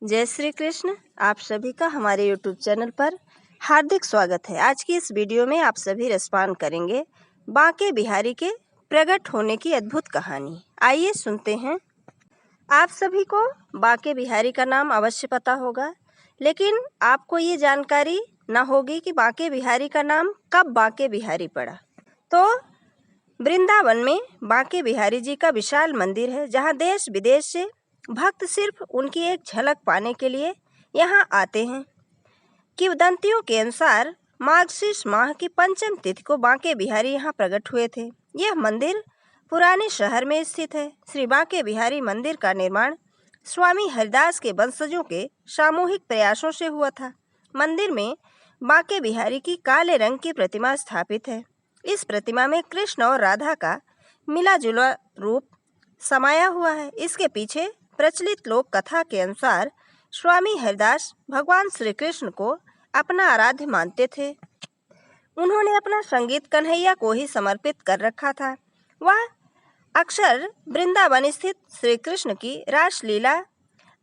जय श्री कृष्ण। आप सभी का हमारे YouTube चैनल पर हार्दिक स्वागत है। आज की इस वीडियो में आप सभी रसपान करेंगे बांके बिहारी के प्रकट होने की अद्भुत कहानी। आइए सुनते हैं। आप सभी को बांके बिहारी का नाम अवश्य पता होगा, लेकिन आपको ये जानकारी न होगी कि बांके बिहारी का नाम कब बांके बिहारी पड़ा। तो वृंदावन में बांके बिहारी जी का विशाल मंदिर है, जहाँ देश विदेश से भक्त सिर्फ उनकी एक झलक पाने के लिए यहाँ आते हैं। किंवदंतियों के अनुसार मार्गशीर्ष माह की पंचम तिथि को बांके बिहारी यहाँ प्रकट हुए थे। यह मंदिर पुराने शहर में स्थित है। श्री बांके बिहारी मंदिर का निर्माण स्वामी हरिदास के वंशजों के सामूहिक प्रयासों से हुआ था। मंदिर में बांके बिहारी की काले रंग की प्रतिमा स्थापित है। इस प्रतिमा में कृष्ण और राधा का मिला जुला रूप समाया हुआ है। इसके पीछे प्रचलित लोक कथा के अनुसार स्वामी हरिदास भगवान श्री कृष्ण को अपना आराध्य मानते थे। उन्होंने अपना संगीत कन्हैया को ही समर्पित कर रखा था। वह अक्सर वृंदावन स्थित श्री कृष्ण की रासलीला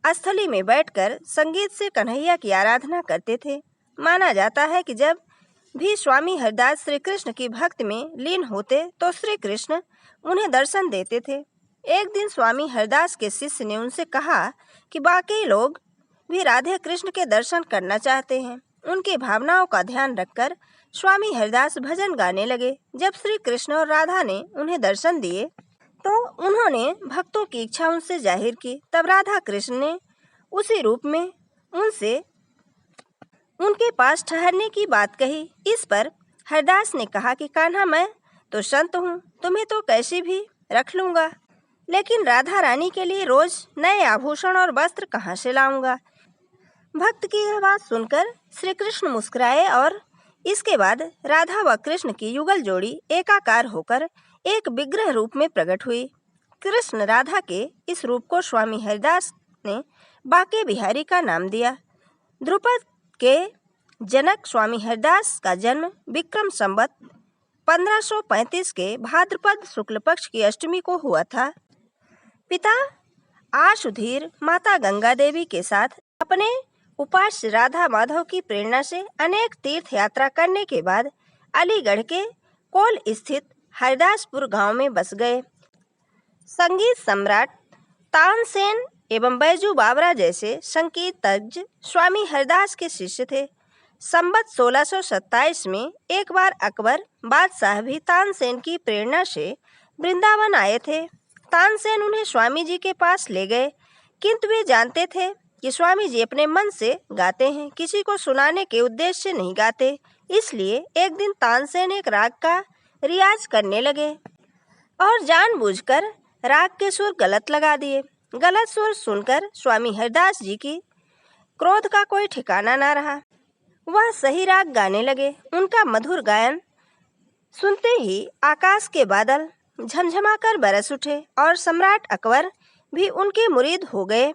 स्थली में बैठकर संगीत से कन्हैया की आराधना करते थे। माना जाता है कि जब भी स्वामी हरिदास श्री कृष्ण की भक्ति में लीन होते तो श्री कृष्ण उन्हें दर्शन देते थे। एक दिन स्वामी हरिदास के शिष्य ने उनसे कहा कि बाकी लोग भी राधे कृष्ण के दर्शन करना चाहते हैं। उनकी भावनाओं का ध्यान रखकर स्वामी हरिदास भजन गाने लगे। जब श्री कृष्ण और राधा ने उन्हें दर्शन दिए तो उन्होंने भक्तों की इच्छा उनसे जाहिर की। तब राधा कृष्ण ने उसी रूप में उनसे उनके पास ठहरने की बात कही। इस पर हरिदास ने कहा कि कान्हा, मैं तो संत हूँ, तुम्हें तो कैसे भी रख लूँगा, लेकिन राधा रानी के लिए रोज नए आभूषण और वस्त्र कहाँ से लाऊंगा। भक्त की यह बात सुनकर श्री कृष्ण मुस्कुराए और इसके बाद राधा व कृष्ण की युगल जोड़ी एकाकार होकर एक विग्रह रूप में प्रकट हुई। कृष्ण राधा के इस रूप को स्वामी हरिदास ने बांके बिहारी का नाम दिया। ध्रुपद के जनक स्वामी हरिदास का जन्म विक्रम संवत 1535 के भाद्रपद शुक्ल पक्ष की अष्टमी को हुआ था। पिता आशुधीर माता गंगा देवी के साथ अपने उपास्य राधा माधव की प्रेरणा से अनेक तीर्थ यात्रा करने के बाद अलीगढ़ के कोल स्थित हरिदासपुर गांव में बस गए। संगीत सम्राट तानसेन एवं बैजू बावरा जैसे संगीतज्ञ स्वामी हरिदास के शिष्य थे। संवत 1627 में एक बार अकबर बादशाह भी तानसेन की प्रेरणा से वृंदावन आए थे। तानसेन उन्हें स्वामी जी के पास ले गए, किंतु वे जानते थे कि स्वामी जी अपने मन से गाते हैं, किसी को सुनाने के उद्देश्य से नहीं गाते। इसलिए एक दिन तानसेन एक राग का रियाज करने लगे और जानबूझकर राग के सुर गलत लगा दिए। गलत सुर सुनकर स्वामी हरिदास जी की क्रोध का कोई ठिकाना न रहा। वह सही राग गाने लगे। उनका मधुर गायन सुनते ही आकाश के बादल झमझमाकर बरस उठे और सम्राट अकबर भी उनके मुरीद हो गए।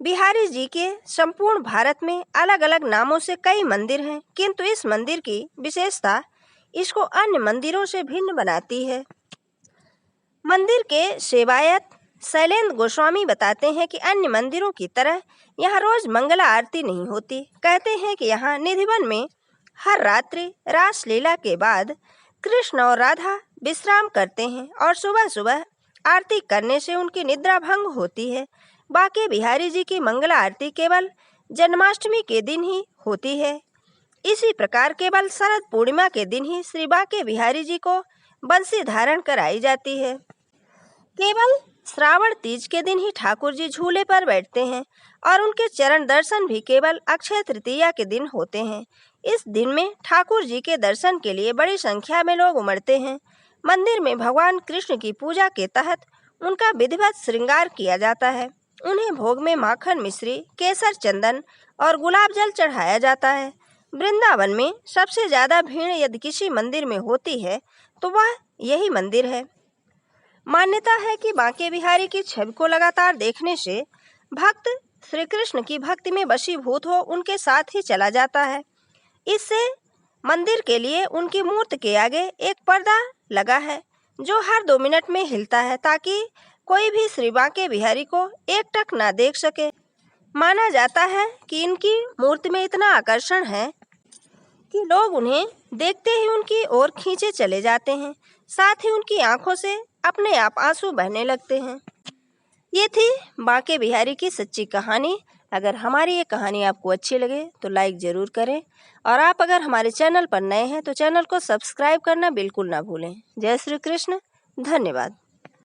बिहारी जी के संपूर्ण भारत में अलग अलग नामों से कई मंदिर हैं, किंतु इस मंदिर की विशेषता इसको अन्य मंदिरों से भिन्न बनाती है। मंदिर के सेवायत शैलेंद्र गोस्वामी बताते हैं कि अन्य मंदिरों की तरह यहाँ रोज मंगला आरती नहीं होती। कहते हैं कि यहाँ निधिवन में हर रात्रि रासलीला के बाद कृष्ण और राधा विश्राम करते हैं और सुबह सुबह आरती करने से उनकी निद्रा भंग होती है। बांके बिहारी जी की मंगला आरती केवल जन्माष्टमी के दिन ही होती है। इसी प्रकार केवल शरद पूर्णिमा के दिन ही श्री बांके बिहारी जी को बंसी धारण कराई जाती है। केवल श्रावण तीज के दिन ही ठाकुर जी झूले पर बैठते हैं और उनके चरण दर्शन भी केवल अक्षय तृतीया के दिन होते हैं। इस दिन में ठाकुर जी के दर्शन के लिए बड़ी संख्या में लोग उमड़ते हैं। मंदिर में भगवान कृष्ण की पूजा के तहत उनका विधिवत श्रृंगार किया जाता है। उन्हें भोग में माखन, मिश्री, केसर, चंदन और गुलाब जल चढ़ाया जाता है। वृंदावन में सबसे ज्यादा भीड़ यदि किसी मंदिर में होती है तो वह यही मंदिर है। मान्यता है कि बांके बिहारी की छवि को लगातार देखने से भक्त श्री कृष्ण की भक्ति में वशीभूत हो उनके साथ ही चला जाता है। इससे मंदिर के लिए उनकी मूर्ति के आगे एक पर्दा लगा है जो हर 2 मिनट में हिलता है, ताकि कोई भी श्री बांके बिहारी को एकटक ना देख सके। माना जाता है कि इनकी मूर्ति में इतना आकर्षण है कि लोग उन्हें देखते ही उनकी ओर खींचे चले जाते हैं, साथ ही उनकी आंखों से अपने आप आंसू बहने लगते हैं। ये थी बांके बिहारी की सच्ची कहानी। अगर हमारी ये कहानी आपको अच्छी लगे तो लाइक ज़रूर करें, और आप अगर हमारे चैनल पर नए हैं तो चैनल को सब्सक्राइब करना बिल्कुल ना भूलें। जय श्री कृष्ण, धन्यवाद।